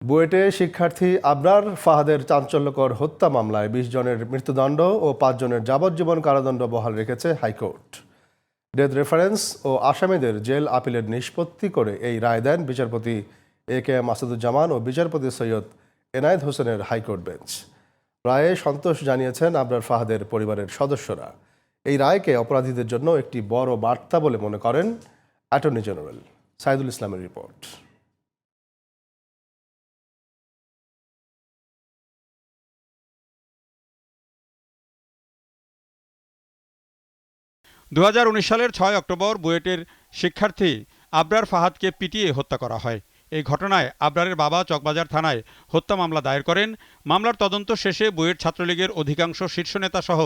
বুয়েটে শিক্ষার্থী আবরার ফাহাদের চাঞ্চল্যকর হত্যা মামলায় ২০ জনের মৃত্যুদণ্ড ও ৫ জনের যাবজ্জীবন কারাদণ্ড বহাল রেখেছে হাইকোর্ট। ডেথ রেফারেন্স ও আসামিদের জেল আপিলের নিষ্পত্তি করে এই রায় দেন বিচারপতি AK মাসুদুজ্জামান ও বিচারপতি সৈয়দ এনায়েত হোসেনের হাইকোর্ট বেঞ্চ। রায়ে সন্তোষ জানিয়েছেন আবরার ফাহাদের পরিবারের সদস্যরা। এই রায়কে অপরাধীদের জন্য একটি বড় বার্তা বলে মনে করেন অ্যাটর্নি জেনারেল। সাইদুল ইসলামের রিপোর্ট। ২০১৯ সালের ৬ অক্টোবর বুয়েটের শিক্ষার্থী আবরার ফাহাদকে পিটিয়ে হত্যা করা হয়। এই ঘটনায় আবরারের বাবা চকবাজার থানায় হত্যা মামলা দায়ের করেন। মামলার তদন্ত শেষে বুয়েট ছাত্রলীগের অধিকাংশ শীর্ষ নেতা সহ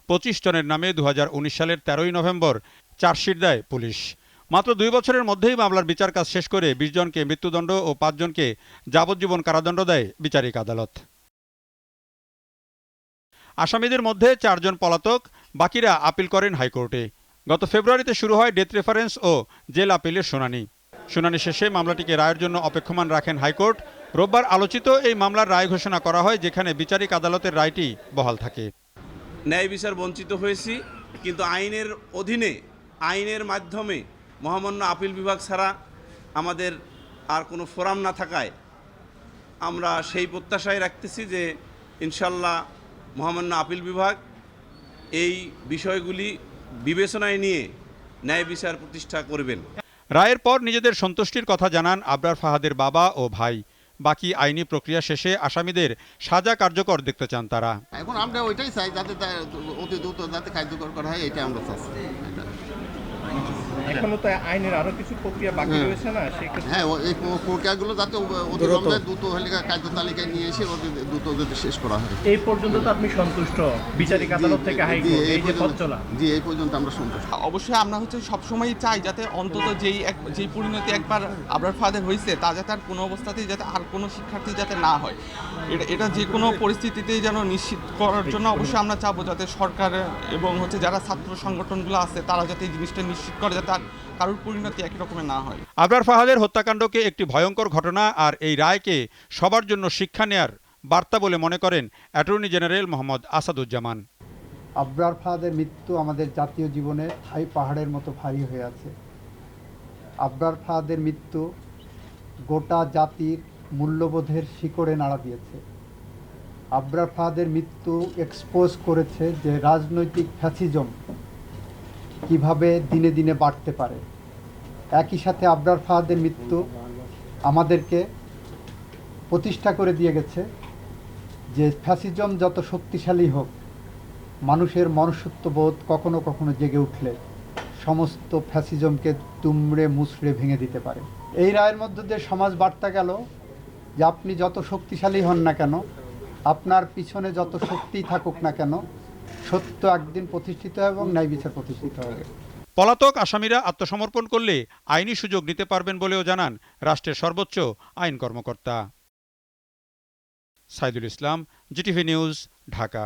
২৫ জনের নামে ২০১৯ সালের ১৩ই নভেম্বর চার্জশিট দেয় পুলিশ। মাত্র ২ বছরের মধ্যেই মামলার বিচার কাজ শেষ করে ২০ জনকে মৃত্যুদণ্ড ও ৫ জনকে যাবজ্জীবন কারাদণ্ড দেয় বিচারিক আদালত। আসামিদের মধ্যে ৪ জন পলাতক, বাকিরা আপিল করেন হাইকোর্টে। গত ফেব্রুয়ারিতে শুরু হয় ডেথ রেফারেন্স ও জেল আপিলের শুনানি শেষে মামলাটিকে রায়ের জন্য অপেক্ষমান রাখেন হাইকোর্ট। রোববার আলোচিত এই মামলার রায় ঘোষণা করা হয়, যেখানে বিচারিক আদালতের রায়টি বহাল থাকে। ন্যায় বিচার বঞ্চিত হয়েছি, কিন্তু আইনের অধীনে আইনের মাধ্যমে মহামান্য আপিল বিভাগ ছাড়া আমাদের আর কোনো ফোরাম না থাকায় আমরা সেই প্রত্যাশায় রাখতেছি যে ইনশাল্লাহ মহামান্য আপিল বিভাগ এই বিষয়গুলি বিবেচনায় নিয়ে ন্যায় বিচার প্রতিষ্ঠা করবেন। রায়ের পর নিজেদের সন্তুষ্টির কথা জানান আবরার ফাহাদের বাবা ও ভাই। বাকি আইনি প্রক্রিয়া শেষে আসামিদের সাজা কার্যকর দেখতে চান তারা। এখন আমরা ওইটাই চাই, যাতে অতি দ্রুত যাতে কার্যকর করা হয়, এটা আমরা চাচ্ছি। এখনো তো আইনের আরো কিছু প্রক্রিয়া বাকি রয়েছে না? হ্যাঁ, এই প্রক্রিয়াগুলো যাতে অতিরম্বে দ্রুত হলে কার্য তালিকায় নিয়ে এসে দ্রুত যাতে শেষ করা হয়। এই পর্যন্ত তো আপনি সন্তুষ্ট বিচারিক আদালত থেকে হাইকোর্ট এই যে পথ চলা? জি, এই পর্যন্ত আমরা সন্তুষ্ট। অবশ্যই আমরা সবসময়ই চাই যাতে অন্তত যেই পরিণতি একবার আবরার ফাহাদের হয়েছে তা যাতে আর কোনো অবস্থাতেই যাতে আর কোনো শিক্ষার্থী যাতে না হয়। এটা যে কোনো পরিস্থিতিতেই যেন নিশ্চিত করার জন্য অবশ্যই আমরা চাবো যাতে সরকার এবং যারা ছাত্র সংগঠনগুলো আছে তারা যাতে এই জিনিসটা নিশ্চিত করে যাতে আর কারোর পরিণতি একই রকমের না হয়। আবরার ফাহাদের হত্যাকাণ্ডকে একটি ভয়ঙ্কর ঘটনা আর এই রায়কে সবার জন্য শিক্ষা নেয়ার বার্তা বলে মনে করেন অ্যাটর্নি জেনারেল মোহাম্মদ আসাদুজ্জামান। আবরার ফাহাদের মৃত্যু আমাদের জাতীয় জীবনে ঠাই পাহাড়ের মতো ভারী হয়ে আছে। আবরার ফাহাদের মৃত্যু গোটা জাতির মূল্যবোধের শিকড়ে নাড়া দিয়েছে। আবরার ফাহাদের মৃত্যু এক্সপোজ করেছে যে রাজনৈতিক ফ্যাসিজম কিভাবে দিনে দিনে বাড়তে পারে। একই সাথে আবরার ফাহাদের মৃত্যু আমাদেরকে প্রতিষ্ঠা করে দিয়ে গেছে যে ফ্যাসিজম যত শক্তিশালী হোক, মানুষের মনুষ্যত্ববোধ কখনো কখনো জেগে উঠলে সমস্ত ফ্যাসিজমকে দুমড়ে মুচড়ে ভেঙে দিতে পারে। এই রায়ের মধ্য দিয়ে সমাজ বার্তা গেল যে আপনি যত শক্তিশালী হন না কেন, আপনার পিছনে যত শক্তিই থাকুক না কেন, সত্য একদিন প্রতিষ্ঠিত হবে এবং ন্যায় বিচার প্রতিষ্ঠিত হবে। পলাতক আসামিরা আত্মসমর্পণ করলে আইনি সুযোগ নিতে পারবেন বলেও জানান রাষ্ট্রের সর্বোচ্চ আইন কর্মকর্তা। Saidul Islam, GTV news, Dhaka.